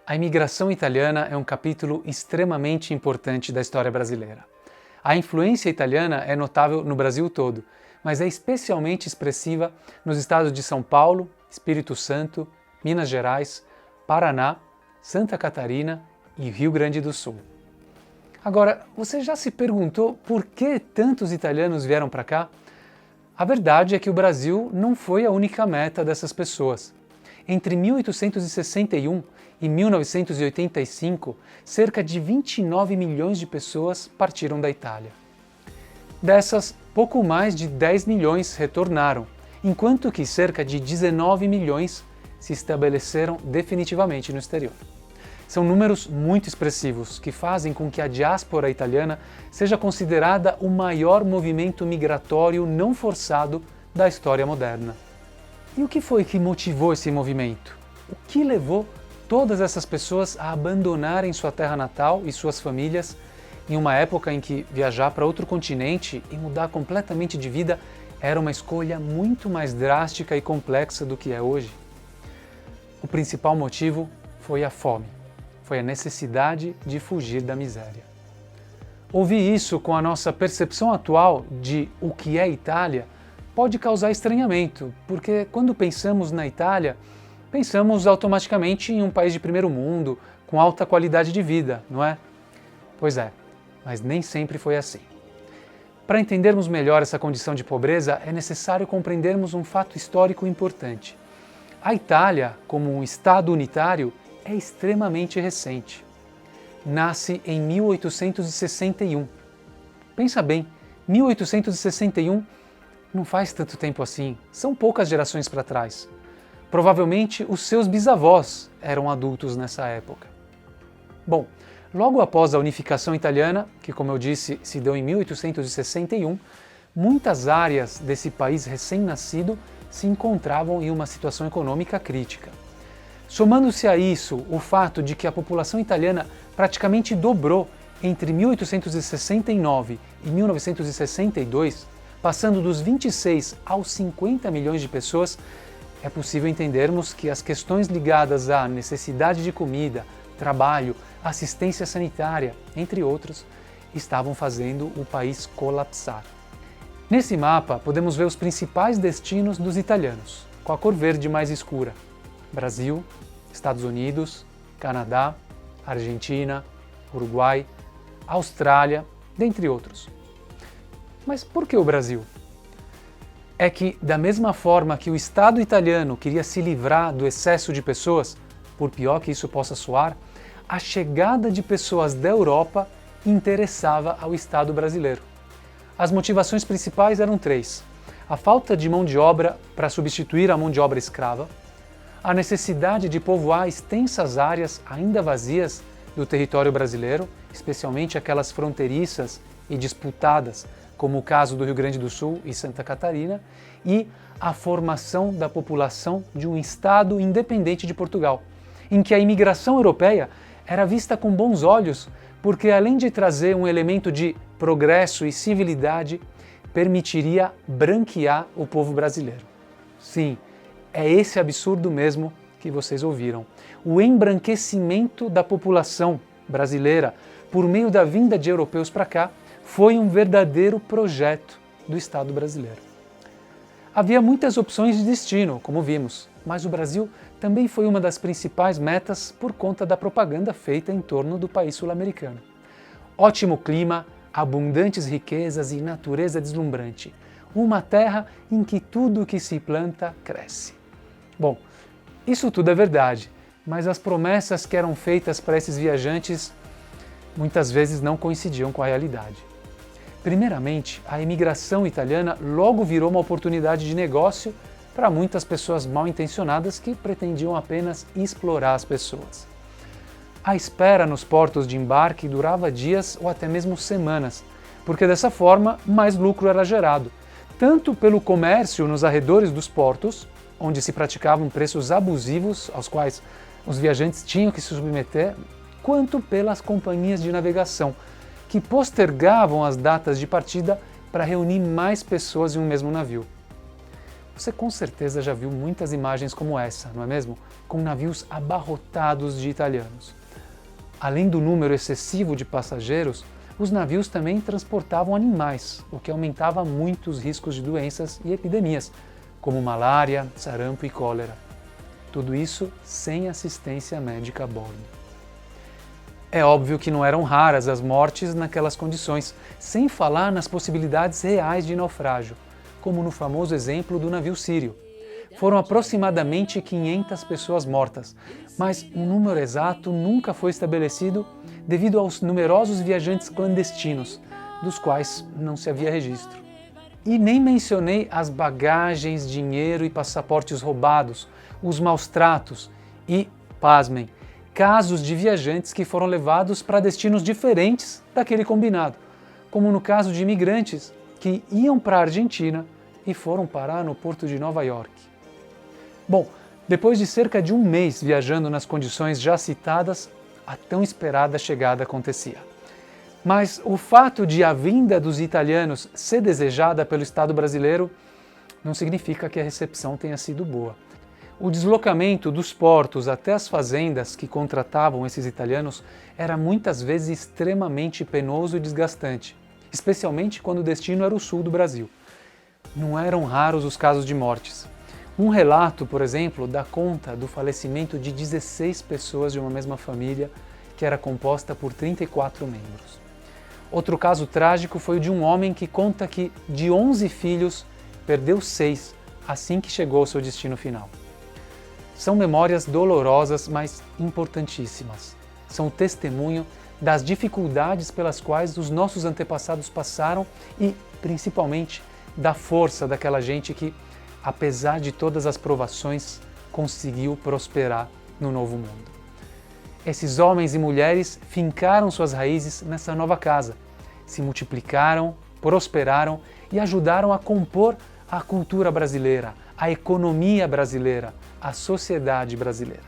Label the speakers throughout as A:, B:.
A: A imigração italiana é um capítulo extremamente importante da história brasileira. A influência italiana é notável no Brasil todo, mas é especialmente expressiva nos estados de São Paulo, Espírito Santo, Minas Gerais, Paraná, Santa Catarina e Rio Grande do Sul. Agora, você já se perguntou por que tantos italianos vieram para cá? A verdade é que o Brasil não foi a única meta dessas pessoas. Entre 1861 e 1985, cerca de 29 milhões de pessoas partiram da Itália. Dessas, pouco mais de 10 milhões retornaram, enquanto que cerca de 19 milhões se estabeleceram definitivamente no exterior. São números muito expressivos que fazem com que a diáspora italiana seja considerada o maior movimento migratório não forçado da história moderna. E o que foi que motivou esse movimento? O que levou todas essas pessoas a abandonarem sua terra natal e suas famílias em uma época em que viajar para outro continente e mudar completamente de vida era uma escolha muito mais drástica e complexa do que é hoje? O principal motivo foi a fome. Foi a necessidade de fugir da miséria. Ouvir isso com a nossa percepção atual de o que é Itália pode causar estranhamento, porque quando pensamos na Itália, pensamos automaticamente em um país de primeiro mundo, com alta qualidade de vida, não é? Pois é, mas nem sempre foi assim. Para entendermos melhor essa condição de pobreza, é necessário compreendermos um fato histórico importante. A Itália, como um Estado unitário, é extremamente recente. Nasce em 1861. Pensa bem, 1861 não faz tanto tempo assim, são poucas gerações para trás. Provavelmente os seus bisavós eram adultos nessa época. Bom, logo após a unificação italiana, que como eu disse se deu em 1861, muitas áreas desse país recém-nascido se encontravam em uma situação econômica crítica. Somando-se a isso o fato de que a população italiana praticamente dobrou entre 1869 e 1962, passando dos 26 aos 50 milhões de pessoas, é possível entendermos que as questões ligadas à necessidade de comida, trabalho, assistência sanitária, entre outros, estavam fazendo o país colapsar. Nesse mapa podemos ver os principais destinos dos italianos, com a cor verde mais escura: Brasil, Estados Unidos, Canadá, Argentina, Uruguai, Austrália, dentre outros. Mas por que o Brasil? É que, da mesma forma que o Estado italiano queria se livrar do excesso de pessoas, por pior que isso possa soar, a chegada de pessoas da Europa interessava ao Estado brasileiro. As motivações principais eram três: a falta de mão de obra para substituir a mão de obra escrava, a necessidade de povoar extensas áreas ainda vazias do território brasileiro, especialmente aquelas fronteiriças e disputadas, como o caso do Rio Grande do Sul e Santa Catarina, e a formação da população de um Estado independente de Portugal, em que a imigração europeia era vista com bons olhos, porque além de trazer um elemento de progresso e civilidade, permitiria branquear o povo brasileiro. Sim, é esse absurdo mesmo que vocês ouviram. O embranquecimento da população brasileira por meio da vinda de europeus para cá foi um verdadeiro projeto do Estado brasileiro. Havia muitas opções de destino, como vimos, mas o Brasil também foi uma das principais metas por conta da propaganda feita em torno do país sul-americano. Ótimo clima, abundantes riquezas e natureza deslumbrante. Uma terra em que tudo que se planta cresce. Bom, isso tudo é verdade, mas as promessas que eram feitas para esses viajantes muitas vezes não coincidiam com a realidade. Primeiramente, a imigração italiana logo virou uma oportunidade de negócio para muitas pessoas mal intencionadas que pretendiam apenas explorar as pessoas. A espera nos portos de embarque durava dias ou até mesmo semanas, porque dessa forma mais lucro era gerado, tanto pelo comércio nos arredores dos portos, onde se praticavam preços abusivos aos quais os viajantes tinham que se submeter, quanto pelas companhias de navegação, que postergavam as datas de partida para reunir mais pessoas em um mesmo navio. Você com certeza já viu muitas imagens como essa, não é mesmo? Com navios abarrotados de italianos. Além do número excessivo de passageiros, os navios também transportavam animais, o que aumentava muito os riscos de doenças e epidemias, como malária, sarampo e cólera. Tudo isso sem assistência médica a bordo. É óbvio que não eram raras as mortes naquelas condições, sem falar nas possibilidades reais de naufrágio, como no famoso exemplo do navio sírio. Foram aproximadamente 500 pessoas mortas, mas um número exato nunca foi estabelecido devido aos numerosos viajantes clandestinos, dos quais não se havia registro. E nem mencionei as bagagens, dinheiro e passaportes roubados, os maus tratos e, pasmem, casos de viajantes que foram levados para destinos diferentes daquele combinado, como no caso de imigrantes que iam para a Argentina e foram parar no porto de Nova York. Bom, depois de cerca de um mês viajando nas condições já citadas, a tão esperada chegada acontecia. Mas o fato de a vinda dos italianos ser desejada pelo Estado brasileiro não significa que a recepção tenha sido boa. O deslocamento dos portos até as fazendas que contratavam esses italianos era muitas vezes extremamente penoso e desgastante, especialmente quando o destino era o sul do Brasil. Não eram raros os casos de mortes. Um relato, por exemplo, dá conta do falecimento de 16 pessoas de uma mesma família, que era composta por 34 membros. Outro caso trágico foi o de um homem que conta que, de 11 filhos, perdeu 6 assim que chegou ao seu destino final. São memórias dolorosas, mas importantíssimas. São testemunho das dificuldades pelas quais os nossos antepassados passaram e, principalmente, da força daquela gente que, apesar de todas as provações, conseguiu prosperar no novo mundo. Esses homens e mulheres fincaram suas raízes nessa nova casa, se multiplicaram, prosperaram e ajudaram a compor a cultura brasileira, a economia brasileira, a sociedade brasileira.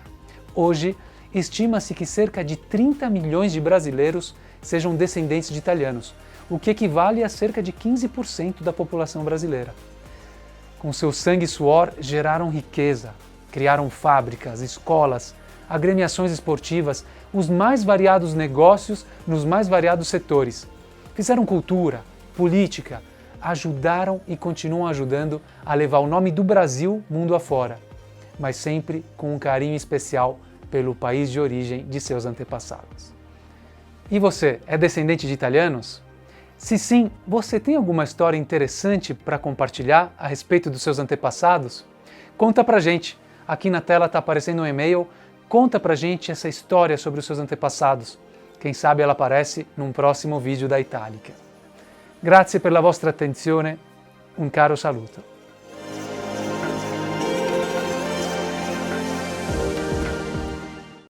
A: Hoje, estima-se que cerca de 30 milhões de brasileiros sejam descendentes de italianos, o que equivale a cerca de 15% da população brasileira. Com seu sangue e suor, geraram riqueza, criaram fábricas, escolas, agremiações esportivas, os mais variados negócios nos mais variados setores. Fizeram cultura, política, ajudaram e continuam ajudando a levar o nome do Brasil mundo afora, mas sempre com um carinho especial pelo país de origem de seus antepassados. E você, é descendente de italianos? Se sim, você tem alguma história interessante para compartilhar a respeito dos seus antepassados? Conta pra gente. Aqui na tela está aparecendo um e-mail. Conta pra gente essa história sobre os seus antepassados. Quem sabe ela aparece num próximo vídeo da Itálica. Grazie per la vostra attenzione. Un caro saluto.